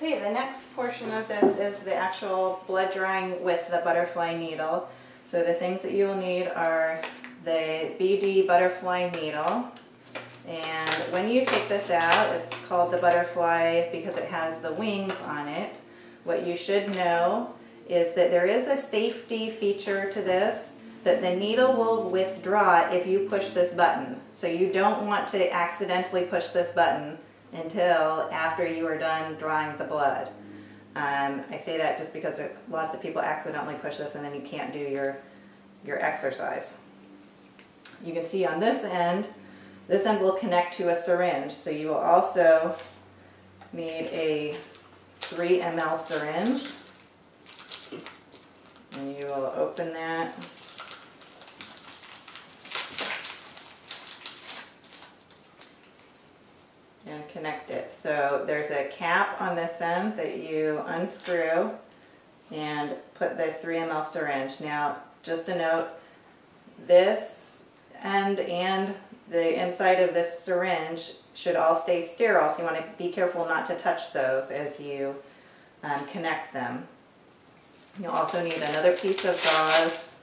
Okay, the next portion of this is the actual blood drawing with the butterfly needle. So the things that you will need are the BD butterfly needle. And when you take this out, it's called the butterfly because it has the wings on it. What you should know is that there is a safety feature to this, that the needle will withdraw if you push this button. So you don't want to accidentally push this button until after you are done drawing the blood. I say that just because lots of people accidentally push this and then you can't do your exercise. You can see on this end will connect to a syringe. So you will also need a 3 ml syringe. And you will open that. And connect it. So there's a cap on this end that you unscrew and put the 3 ml syringe. Now, just a note, this end and the inside of this syringe should all stay sterile, so you want to be careful not to touch those as you connect them. You'll also need another piece of gauze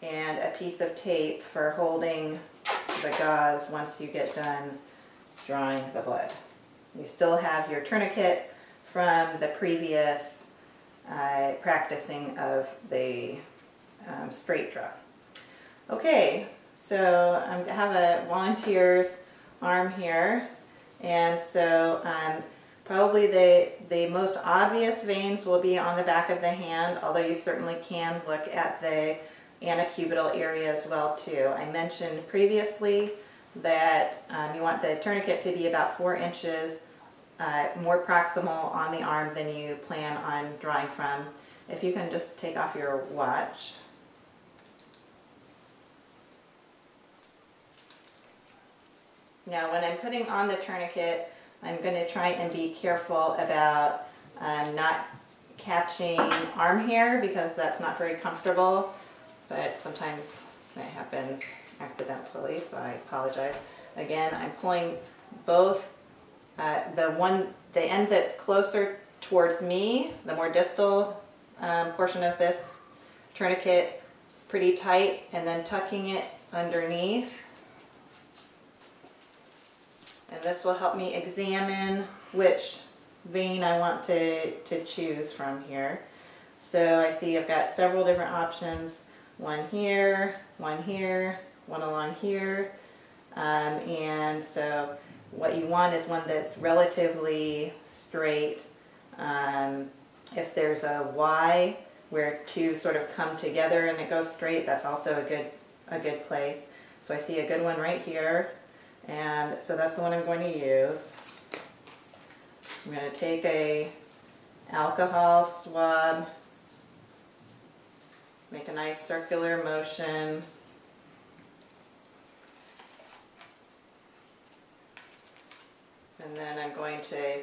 and a piece of tape for holding the gauze once you get done drawing the blood. You still have your tourniquet from the previous practicing of the straight draw. Okay, so I have a volunteer's arm here, and so probably the most obvious veins will be on the back of the hand, although you certainly can look at the antecubital area as well too. I mentioned previously that you want the tourniquet to be about 4 inches more proximal on the arm than you plan on drawing from. If you can just take off your watch. Now when I'm putting on the tourniquet, I'm going to try and be careful about not catching arm hair because that's not very comfortable, but sometimes that happens accidentally, so I apologize. Again, I'm pulling both the end that's closer towards me, the more distal portion of this tourniquet, pretty tight, and then tucking it underneath. And this will help me examine which vein I want to choose from here. So I see I've got several different options. One here, one along here. And so what you want is one that's relatively straight. If there's a Y where 2 sort of come together and it goes straight, that's also a good place. So I see a good one right here. And so that's the one I'm going to use. I'm going to take a alcohol swab, make a nice circular motion, and then I'm going to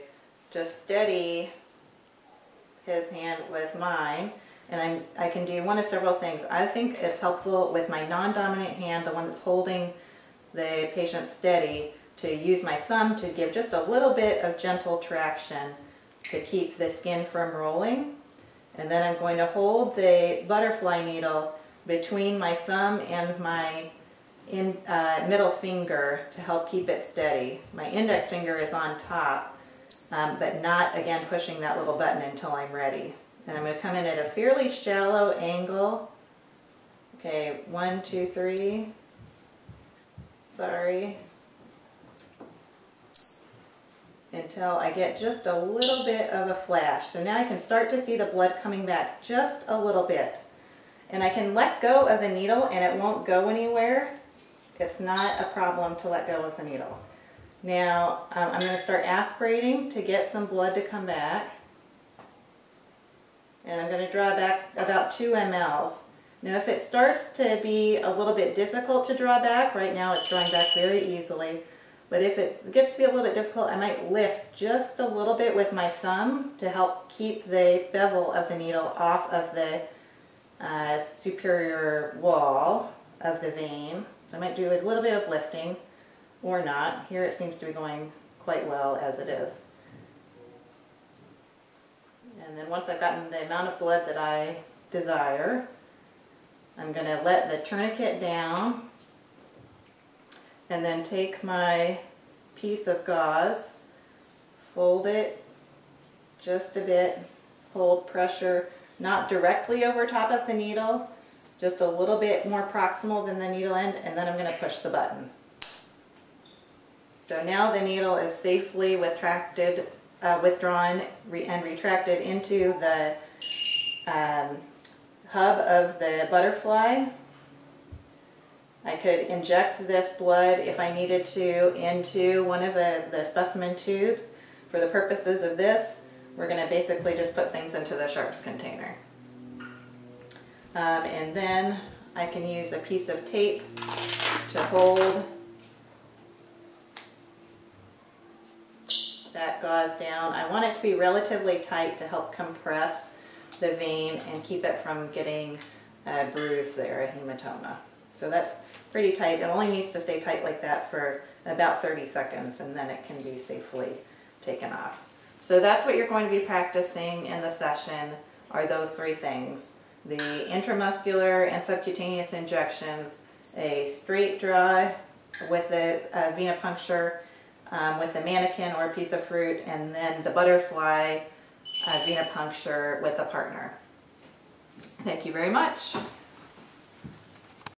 just steady his hand with mine. And I can do one of several things. I think it's helpful with my non-dominant hand, the one that's holding the patient steady, to use my thumb to give just a little bit of gentle traction to keep the skin from rolling. And then I'm going to hold the butterfly needle between my thumb and my middle finger to help keep it steady. My index finger is on top, but not, again, pushing that little button until I'm ready. And I'm going to come in at a fairly shallow angle. Okay, 1, 2, 3. Sorry. Until I get just a little bit of a flash. So now I can start to see the blood coming back just a little bit. And I can let go of the needle and it won't go anywhere. It's not a problem to let go of the needle. Now I'm going to start aspirating to get some blood to come back. And I'm going to draw back about 2 mLs. Now if it starts to be a little bit difficult to draw back, right now it's drawing back very easily, but if it gets to be a little bit difficult, I might lift just a little bit with my thumb to help keep the bevel of the needle off of the superior wall of the vein. So I might do a little bit of lifting or not. Here it seems to be going quite well as it is. And then once I've gotten the amount of blood that I desire, I'm going to let the tourniquet down and then take my piece of gauze, fold it just a bit, hold pressure not directly over top of the needle, just a little bit more proximal than the needle end, and then I'm going to push the button. So now the needle is safely withdrawn and retracted into the hub of the butterfly. I could inject this blood if I needed to into one of the specimen tubes. For the purposes of this, we're going to basically just put things into the sharps container. And then I can use a piece of tape to hold that gauze down. I want it to be relatively tight to help compress the vein and keep it from getting a bruise there, a hematoma. So that's pretty tight. It only needs to stay tight like that for about 30 seconds, and then it can be safely taken off. So that's what you're going to be practicing in the session, are those three things: the intramuscular and subcutaneous injections, a straight draw with a venipuncture with a mannequin or a piece of fruit, and then the butterfly venipuncture with a partner. Thank you very much.